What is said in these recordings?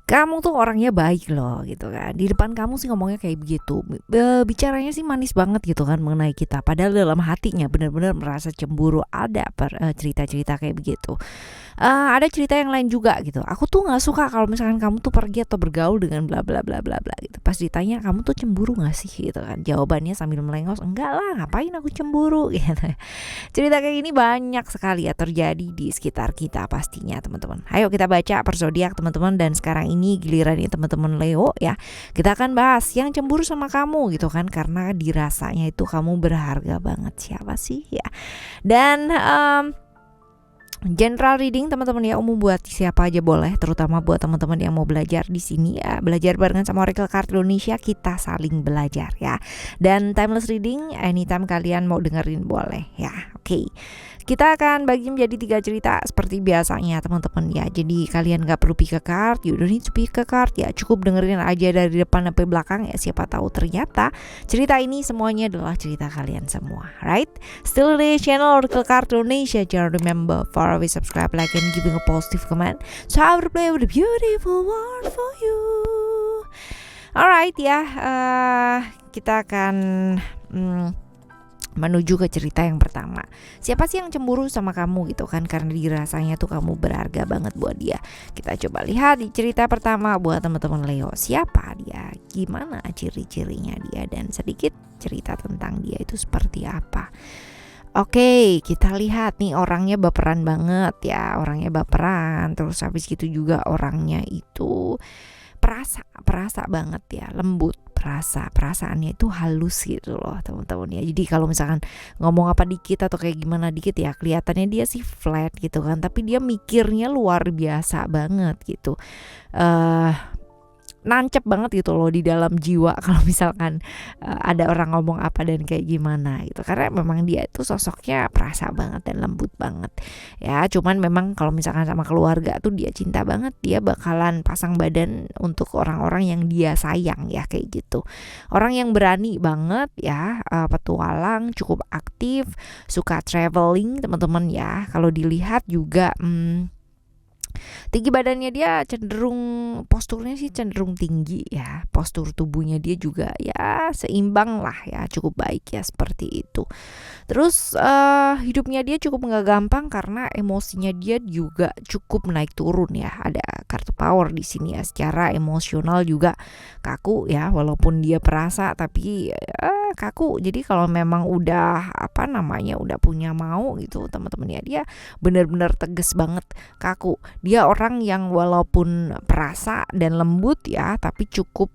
kamu tuh orangnya baik loh gitu kan. Di depan kamu sih ngomongnya kayak begitu. Bicaranya sih manis banget gitu kan mengenai kita. Padahal dalam hatinya benar-benar merasa cemburu. Ada cerita-cerita kayak begitu. Ada cerita yang lain juga gitu. Aku tuh nggak suka kalau misalkan kamu tuh pergi atau bergaul dengan bla bla bla bla bla gitu. Pas ditanya kamu tuh cemburu nggak sih gitu kan. Jawabannya sambil melengos, enggak lah, ngapain aku cemburu gitu. Cerita kayak gini banyak sekali ya terjadi di sekitar kita pastinya teman-teman. Ayo kita baca per zodiak teman-teman, dan sekarang ini gilirannya teman-teman Leo ya. Kita akan bahas yang cemburu sama kamu gitu kan, karena dirasanya itu kamu berharga banget. Siapa sih ya? Dan general reading teman-teman ya, umum buat siapa aja boleh, terutama buat teman-teman yang mau belajar di sini ya, belajar barengan sama Oracle Card Indonesia, kita saling belajar ya. Dan timeless reading anytime kalian mau dengerin boleh ya. Oke. Kita akan bagi menjadi 3 cerita seperti biasanya teman-teman ya. Jadi kalian gak perlu pick a card, you don't need to pick a card ya. Cukup dengerin aja dari depan sampai belakang ya. Siapa tahu ternyata cerita ini semuanya adalah cerita kalian semua, right? Still di channel Oracle Card Indonesia. Jangan remember, follow, subscribe, like, and giving a positive comment. So I will play with a beautiful world for you. Alright ya, kita akan menuju ke cerita yang pertama. Siapa sih yang cemburu sama kamu gitu kan, karena dirasanya tuh kamu berharga banget buat dia. Kita coba lihat di cerita pertama buat teman-teman Leo. Siapa dia, gimana ciri-cirinya dia, dan sedikit cerita tentang dia itu seperti apa. Oke, kita lihat nih, orangnya baperan banget ya. Orangnya baperan, terus habis gitu juga orangnya itu perasa banget ya, lembut, perasaannya itu halus gitu loh teman-teman ya. Jadi kalau misalkan ngomong apa dikit atau kayak gimana dikit ya, kelihatannya dia sih flat gitu kan, tapi dia mikirnya luar biasa banget gitu. Nancep banget gitu loh di dalam jiwa kalau misalkan ada orang ngomong apa dan kayak gimana gitu, karena memang dia itu sosoknya perasa banget dan lembut banget ya. Cuman memang kalau misalkan sama keluarga tuh dia cinta banget, dia bakalan pasang badan untuk orang-orang yang dia sayang ya, kayak gitu. Orang yang berani banget ya, petualang, cukup aktif, suka traveling teman-teman ya. Kalau dilihat juga tinggi badannya dia cenderung, posturnya sih cenderung tinggi ya. Postur tubuhnya dia juga ya seimbang lah ya, cukup baik ya, seperti itu. Terus hidupnya dia cukup nggak gampang karena emosinya dia juga cukup naik turun ya. Ada kartu power di sini ya, secara emosional juga kaku ya, walaupun dia perasa tapi kaku. Jadi kalau memang udah udah punya mau gitu teman-teman ya, dia benar-benar tegas banget, kaku. Dia orang yang walaupun perasa dan lembut ya, tapi cukup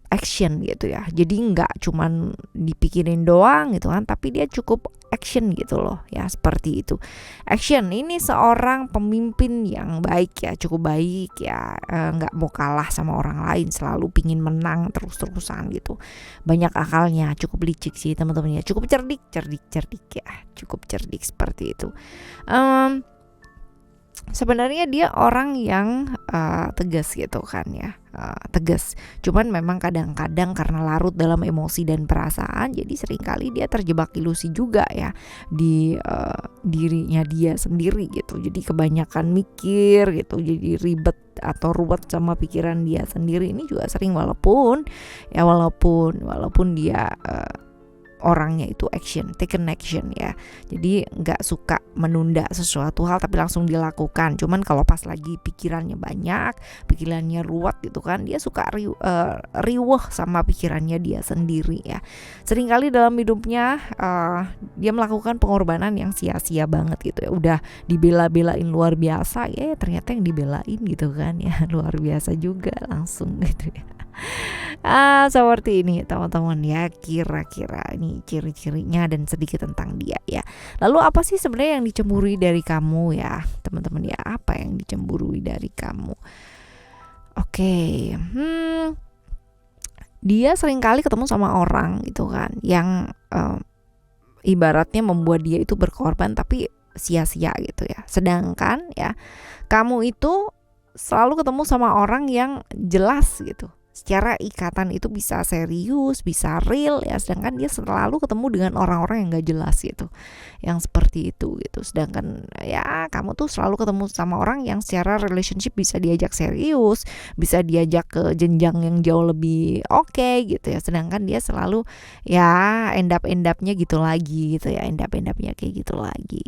action gitu ya. Jadi nggak cuman dipikirin doang gitu kan, tapi dia cukup action gitu loh ya, seperti itu. Action, ini seorang pemimpin yang baik ya, cukup baik ya, nggak mau kalah sama orang lain, selalu pingin menang terus-terusan gitu. Banyak akalnya, cukup licik sih teman-teman ya, cukup cerdik ya, cukup cerdik seperti itu. Sebenarnya dia orang yang tegas gitu kan ya, tegas. Cuman memang kadang-kadang karena larut dalam emosi dan perasaan, jadi seringkali dia terjebak ilusi juga ya di dirinya dia sendiri gitu. Jadi kebanyakan mikir gitu, jadi ribet atau ruwet sama pikiran dia sendiri. Ini juga sering, walaupun dia orangnya itu taken action ya. Jadi nggak suka menunda sesuatu hal tapi langsung dilakukan. Cuman kalau pas lagi pikirannya banyak, pikirannya ruwet gitu kan, dia suka riweh sama pikirannya dia sendiri ya. Seringkali dalam hidupnya dia melakukan pengorbanan yang sia-sia banget gitu ya. Udah dibela-belain luar biasa ya, ternyata yang dibelain gitu kan ya, luar biasa juga langsung gitu ya. Seperti ini teman-teman ya, kira-kira ini ciri-cirinya dan sedikit tentang dia ya. Lalu apa sih sebenarnya yang dicemburui dari kamu ya teman-teman ya? Apa yang dicemburui dari kamu? Oke, dia seringkali ketemu sama orang gitu kan, yang ibaratnya membuat dia itu berkorban tapi sia-sia gitu ya. Sedangkan ya kamu itu selalu ketemu sama orang yang jelas gitu, secara ikatan itu bisa serius, bisa real ya, sedangkan dia selalu ketemu dengan orang-orang yang gak jelas gitu, yang seperti itu gitu. Sedangkan ya kamu tuh selalu ketemu sama orang yang secara relationship bisa diajak serius, bisa diajak ke jenjang yang jauh lebih oke gitu ya, sedangkan dia selalu ya endap-endapnya gitu lagi gitu ya, endap-endapnya kayak gitu lagi.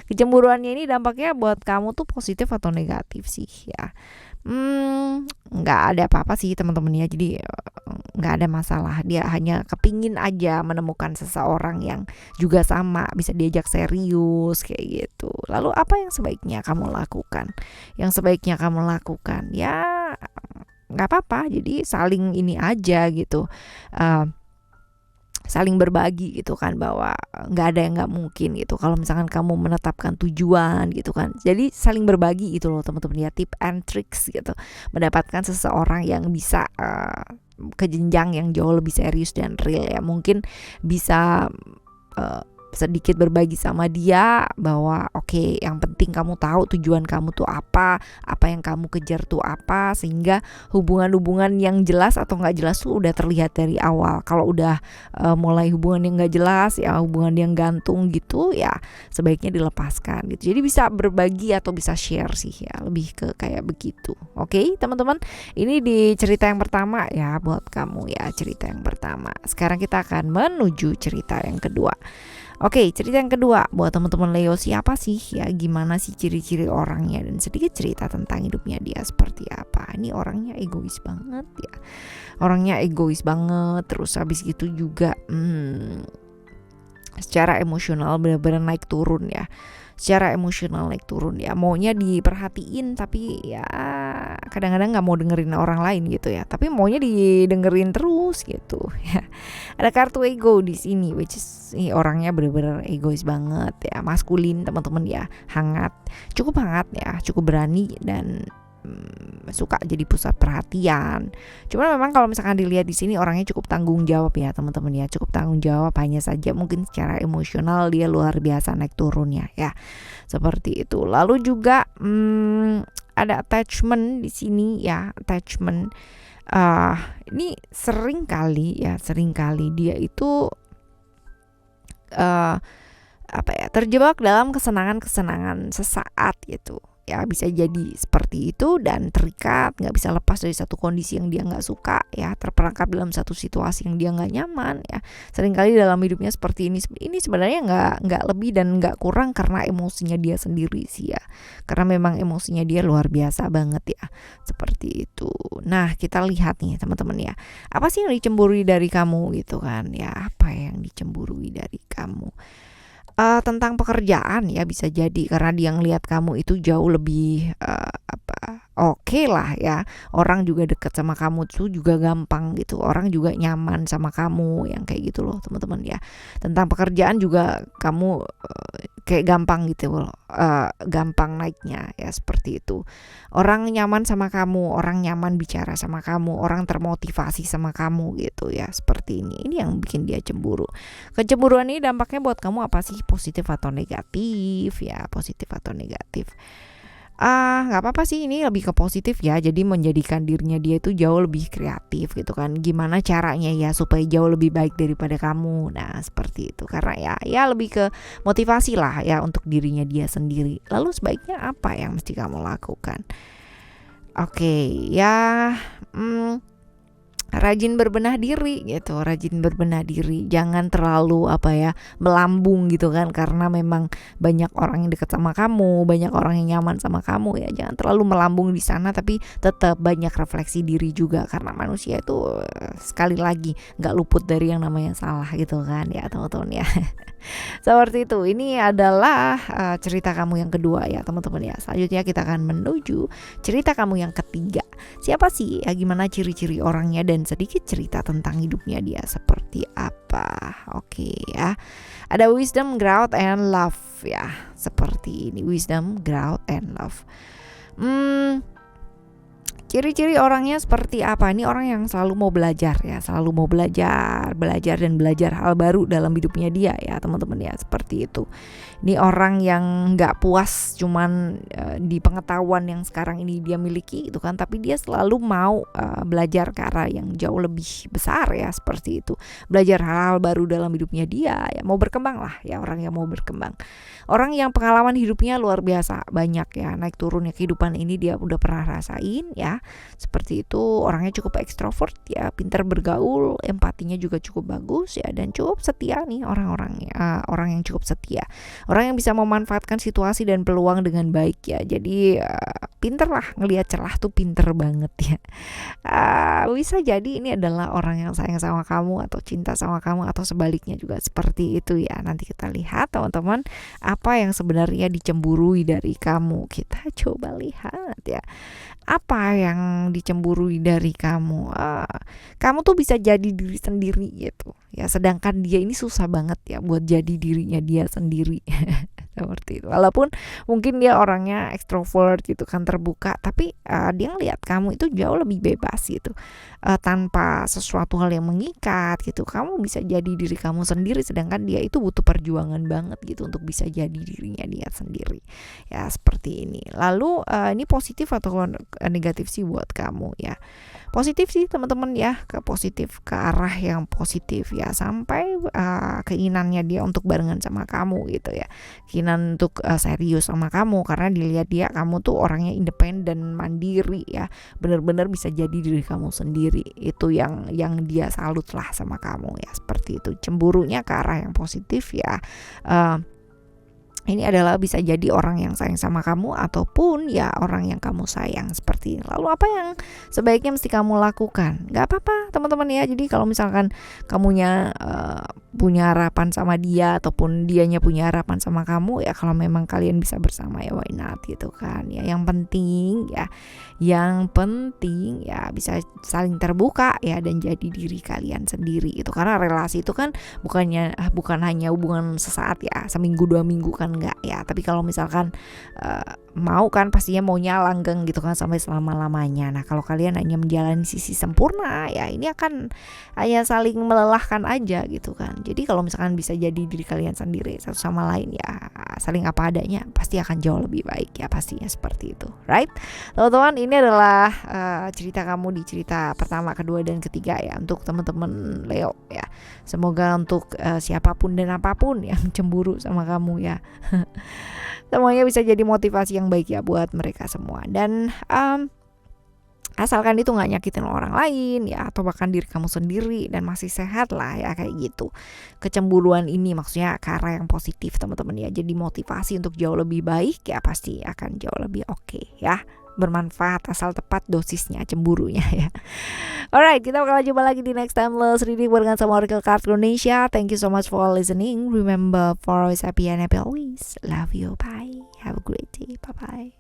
Kecemburuannya ini dampaknya buat kamu tuh positif atau negatif sih ya? Nggak ada apa-apa sih teman-teman ya. Jadi nggak ada masalah. Dia hanya kepingin aja menemukan seseorang yang juga sama, bisa diajak serius kayak gitu. Lalu apa yang sebaiknya kamu lakukan? Yang sebaiknya kamu lakukan ya nggak apa-apa. Jadi saling ini aja gitu. Saling berbagi gitu kan, bahwa nggak ada yang nggak mungkin gitu kalau misalkan kamu menetapkan tujuan gitu kan. Jadi saling berbagi itu loh teman-teman ya, tip and tricks gitu, mendapatkan seseorang yang bisa ke jenjang yang jauh lebih serius dan real ya. Mungkin bisa sedikit berbagi sama dia bahwa oke, yang penting kamu tahu tujuan kamu tuh apa yang kamu kejar tuh apa, sehingga hubungan-hubungan yang jelas atau nggak jelas tuh udah terlihat dari awal. Kalau udah mulai hubungan yang nggak jelas ya, hubungan yang gantung gitu ya, sebaiknya dilepaskan gitu. Jadi bisa berbagi atau bisa share sih ya, lebih ke kayak begitu. Oke teman-teman, ini di cerita yang pertama ya buat kamu ya, cerita yang pertama. Sekarang kita akan menuju cerita yang kedua. Oke, cerita yang kedua buat teman-teman Leo, siapa sih ya, gimana sih ciri-ciri orangnya, dan sedikit cerita tentang hidupnya dia seperti apa. Ini orangnya egois banget ya, orangnya egois banget. Terus habis gitu juga secara emosional benar-benar naik turun ya, secara emosional naik turun ya, maunya diperhatiin tapi ya kadang-kadang nggak mau dengerin orang lain gitu ya, tapi maunya didengerin terus gitu ya. Ada kartu ego di sini, which is orangnya benar-benar egois banget ya, maskulin teman-teman ya, hangat, cukup hangat ya, cukup berani dan suka jadi pusat perhatian. Cuma memang kalau misalkan dilihat di sini orangnya cukup tanggung jawab ya teman-teman ya, cukup tanggung jawab, hanya saja mungkin secara emosional dia luar biasa naik turunnya ya, seperti itu. Lalu juga ada attachment di sini ya, attachment. Ini sering kali dia itu terjebak dalam kesenangan sesaat gitu ya, bisa jadi seperti itu, dan terikat, nggak bisa lepas dari satu kondisi yang dia nggak suka ya, terperangkap dalam satu situasi yang dia nggak nyaman ya. Seringkali dalam hidupnya seperti ini sebenarnya nggak lebih dan nggak kurang karena emosinya dia sendiri sih ya, karena memang emosinya dia luar biasa banget ya, seperti itu. Nah kita lihat nih teman-teman ya, apa sih yang dicemburui dari kamu gitu kan ya, apa yang dicemburui dari kamu? Tentang pekerjaan ya, bisa jadi karena dia ngelihat kamu itu jauh lebih oke lah ya, orang juga dekat sama kamu tuh juga gampang gitu, orang juga nyaman sama kamu yang kayak gitu loh teman-teman ya. Tentang pekerjaan juga kamu kayak gampang gitu loh, gampang naiknya ya, seperti itu. Orang nyaman sama kamu, orang nyaman bicara sama kamu, orang termotivasi sama kamu gitu ya, seperti ini yang bikin dia cemburu. Kecemburuan ini dampaknya buat kamu apa sih, positif atau negatif ya, positif atau negatif? Nggak apa-apa sih, ini lebih ke positif ya, jadi menjadikan dirinya dia itu jauh lebih kreatif gitu kan, gimana caranya ya supaya jauh lebih baik daripada kamu. Nah seperti itu, karena ya lebih ke motivasi lah ya untuk dirinya dia sendiri. Lalu sebaiknya apa yang mesti kamu lakukan? Oke ya, rajin berbenah diri gitu, rajin berbenah diri, jangan terlalu melambung gitu kan, karena memang banyak orang yang dekat sama kamu, banyak orang yang nyaman sama kamu ya, jangan terlalu melambung di sana, tapi tetap banyak refleksi diri juga, karena manusia itu sekali lagi nggak luput dari yang namanya salah gitu kan ya teman-teman ya. Seperti itu. Ini adalah cerita kamu yang kedua ya teman-teman ya. Selanjutnya kita akan menuju cerita kamu yang ketiga. Siapa sih ya, gimana ciri-ciri orangnya, dan sedikit cerita tentang hidupnya dia seperti apa. Oke ya. Ada wisdom, growth, and love ya. Seperti ini, wisdom, growth, and love. Ciri-ciri orangnya seperti apa? Ini orang yang selalu mau belajar ya, selalu mau belajar, belajar dan belajar hal baru dalam hidupnya dia ya teman-teman ya, seperti itu. Ini orang yang nggak puas cuman di pengetahuan yang sekarang ini dia miliki itu kan, tapi dia selalu mau belajar ke arah yang jauh lebih besar ya, seperti itu. Belajar hal-hal baru dalam hidupnya dia ya, mau berkembang lah ya, orang yang mau berkembang. Orang yang pengalaman hidupnya luar biasa banyak ya, naik turunnya kehidupan ini dia udah pernah rasain ya. Seperti itu, orangnya cukup ekstrovert ya, pintar bergaul, empatinya juga cukup bagus ya, dan cukup setia nih orang-orangnya, orang yang cukup setia. Orang yang bisa memanfaatkan situasi dan peluang dengan baik ya. Jadi pinter lah, ngelihat celah tuh pinter banget ya. Bisa jadi ini adalah orang yang sayang sama kamu atau cinta sama kamu, atau sebaliknya juga seperti itu ya. Nanti kita lihat teman-teman apa yang sebenarnya dicemburui dari kamu. Kita coba lihat ya, apa yang dicemburui dari kamu. Kamu tuh bisa jadi diri sendiri gitu ya, sedangkan dia ini susah banget ya buat jadi dirinya dia sendiri. Seperti itu. Walaupun mungkin dia orangnya ekstrovert gitu kan, terbuka, tapi dia ngelihat kamu itu jauh lebih bebas gitu, tanpa sesuatu hal yang mengikat gitu. Kamu bisa jadi diri kamu sendiri, sedangkan dia itu butuh perjuangan banget gitu untuk bisa jadi dirinya dia sendiri ya, seperti ini. Lalu ini positif atau negatif sih buat kamu ya? Positif sih teman-teman ya, ke positif, ke arah yang positif ya, sampai keinginannya dia untuk barengan sama kamu gitu ya, keinginan untuk serius sama kamu, karena dilihat dia kamu tuh orangnya independen, mandiri ya, benar-benar bisa jadi diri kamu sendiri. Itu yang dia salut lah sama kamu ya, seperti itu. Cemburunya ke arah yang positif ya. Ini adalah bisa jadi orang yang sayang sama kamu ataupun ya orang yang kamu sayang, seperti ini. Lalu apa yang sebaiknya mesti kamu lakukan? Gak apa-apa teman-teman ya. Jadi kalau misalkan kamunya punya harapan sama dia ataupun dianya punya harapan sama kamu ya, kalau memang kalian bisa bersama ya why not gitu kan ya. Yang penting ya bisa saling terbuka ya, dan jadi diri kalian sendiri itu. Karena relasi itu kan bukan hanya hubungan sesaat ya, seminggu 2 minggu kan enggak ya, tapi kalau misalkan mau kan pastinya maunya langgeng gitu kan sampai selama-lamanya. Nah kalau kalian hanya menjalani sisi sempurna ya, ini akan hanya saling melelahkan aja gitu kan. Jadi kalau misalkan bisa jadi diri kalian sendiri satu sama lain ya, saling apa adanya, pasti akan jauh lebih baik ya, pastinya seperti itu, right teman-teman. Ini adalah cerita kamu di cerita pertama, kedua, dan ketiga ya, untuk teman-teman Leo ya. Semoga untuk siapapun dan apapun yang cemburu sama kamu ya, semuanya bisa jadi motivasi yang baik ya buat mereka semua. Dan asalkan itu gak nyakitin orang lain ya, atau bahkan diri kamu sendiri, dan masih sehat lah ya, kayak gitu. Kecemburuan ini maksudnya ke arah yang positif teman-teman ya, jadi motivasi untuk jauh lebih baik ya, pasti akan jauh lebih oke ya, bermanfaat asal tepat dosisnya cemburunya ya. Alright, kita bakal jumpa lagi di next Timeless Reading barengan sama Oracle Card Indonesia. Thank you so much for listening. Remember, for always happy and happy always. Love you, bye. Have a great day, bye bye.